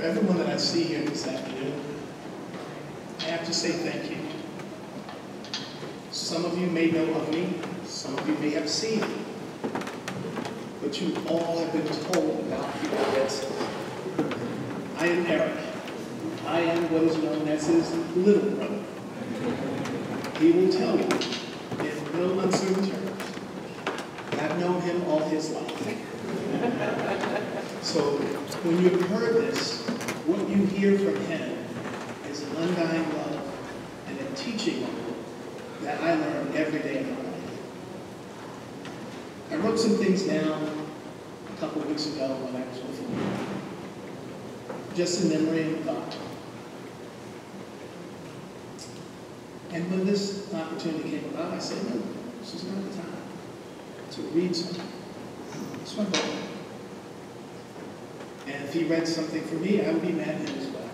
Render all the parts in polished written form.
For everyone that I see here this afternoon, I have to say thank you. Some of you may know of me, some of you may have seen me, but you all have been told about people. Vincent. I am Eric. I am what is known as his little brother. He will tell you in no uncertain terms that I've known him all his life. So when you've heard this, what you hear from him is an undying love and a teaching that I learn every day of my life. I wrote some things down a couple of weeks ago when I was with him. Just a memory and thought. And when this opportunity came about, I said, no, this is not the time to read something. It's my brother. And if he read something for me, I would be mad at him as well.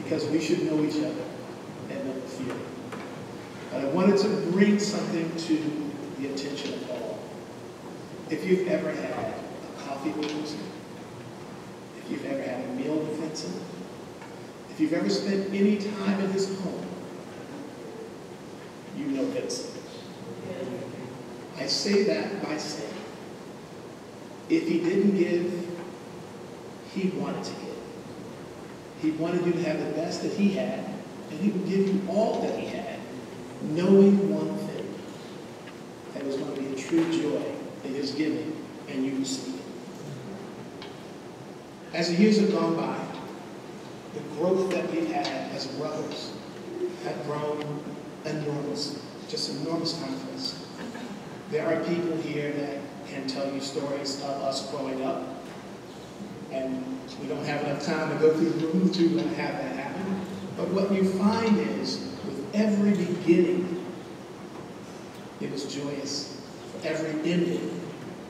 Because we should know each other and know the feeling. But I wanted to bring something to the attention of all. If you've ever had a coffee with Vincent, if you've ever had a meal with Vincent, if you've ever spent any time in his home, you know Vincent. I say that by saying, if he didn't give, he wanted to give. He wanted you to have the best that he had, and he would give you all that he had, knowing one thing, that it was going to be a true joy in his giving, and you receiving. As the years have gone by, the growth that we've had as brothers have grown enormous, just enormous time for us. There are people here that can tell you stories of us growing up, and we don't have enough time to go through the room to have that happen. But what you find is, with every beginning, it was joyous. For every ending,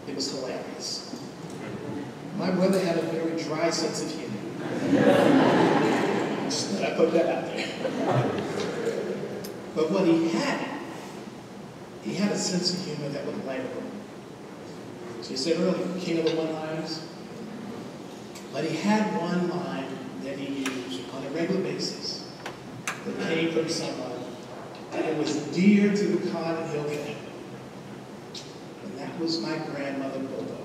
it was hilarious. My brother had a very dry sense of humor. Just let I put that out there. But what he had a sense of humor that would light up. So you said earlier, king of the one-liners. But he had one line that he used on a regular basis that came from someone that was dear to the Cotton Hill family. And that was my grandmother, Bobo.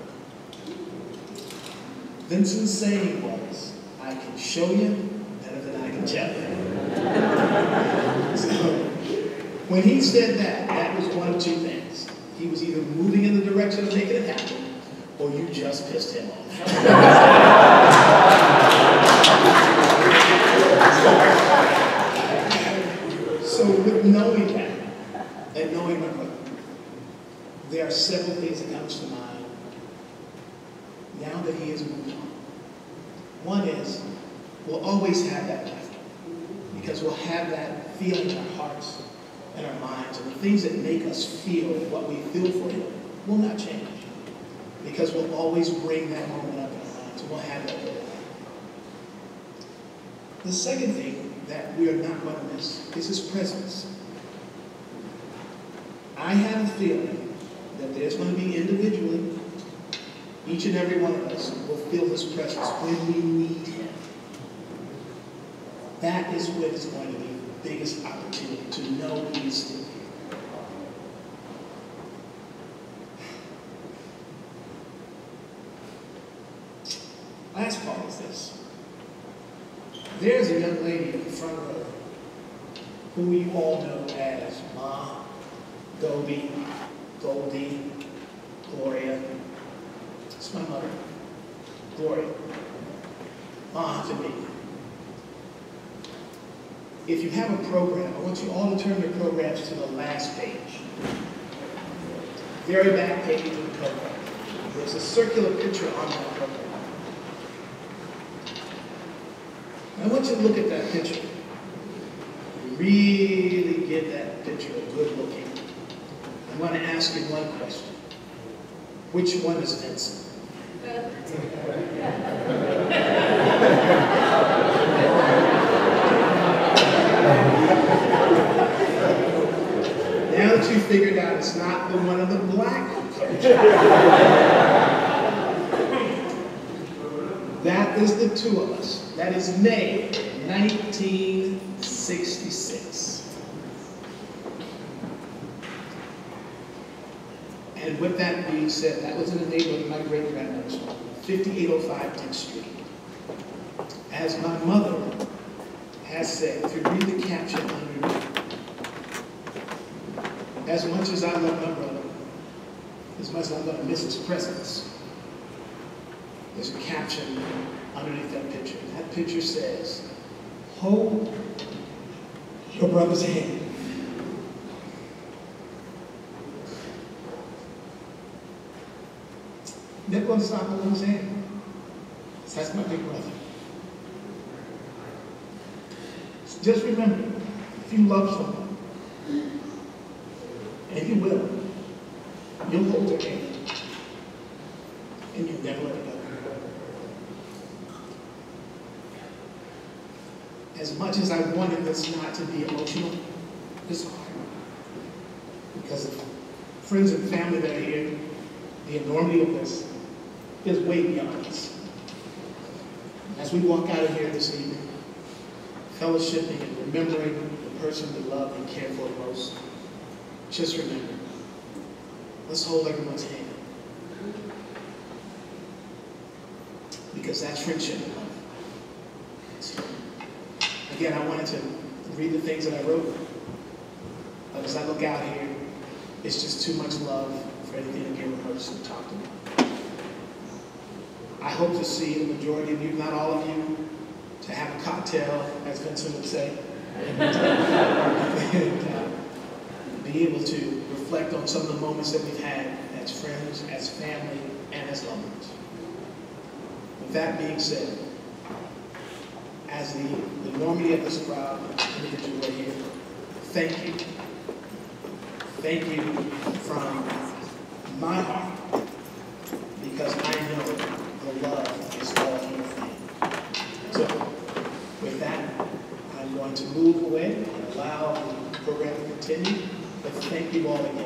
Vincent's saying was, I can show you better than I can tell you. So, when he said that, that was one of two things. He was either moving in the direction of making it happen, or you just pissed him off. So with knowing that, and knowing my brother, there are several things that comes to mind now that he has moved on. One is, we'll always have that laughter, because we'll have that feeling in our hearts and our minds, and the things that make us feel what we feel for him will not change, because we'll always bring that moment up in our minds, and we'll have that good life. The second thing that we are not going to miss is his presence. I have a feeling that there's going to be individually, each and every one of us will feel his presence when we need him. That is what is going to be the biggest opportunity, to know he is still here. Last part is this. There's a young lady in the front row who you all know as Ma, Goldie, Gloria. It's my mother, Gloria. Ma to me. If you have a program, I want you all to turn your programs to the last page. Very back page of the program. There's a circular picture on that program. I want you to look at that picture. Really give that picture a good look at. I'm going to ask you one question. Which one is Vincent? Now that you figured out it's not the one of the black coach. That is the two of us. That is May 1966. And with that being said, that was in the neighborhood of my great-grandmother's home, 5805 10th Street. As my mother has said, if you read the caption underneath, as much as I love my brother, as much as I'm going to miss his presence, there's a caption underneath that picture. That picture says, hold your brother's hand. Never going to stop holding his hand. That's my big brother. So just remember, if you love someone, and you will, you'll hold their hand, and you'll never let it go. As much as I wanted this not to be emotional, it's hard. Because of friends and family that are here, the enormity of this is way beyond us. As we walk out of here this evening, fellowshipping and remembering the person we love and care for most, just remember, let's hold everyone's hand. Because that's friendship and love. So, again, I wanted to read the things that I wrote, but as I look out here, it's just too much love for anything to get rehearsed and talked about. I hope to see the majority of you, not all of you, to have a cocktail, as Vincent would say, and be able to reflect on some of the moments that we've had as friends, as family, and as loved ones. With that being said, as the enormity of this crowd, individual right here, thank you. Thank you from my heart, because I know the love is all here for you. So, with that, I'm going to move away and allow the program to continue, but thank you all again.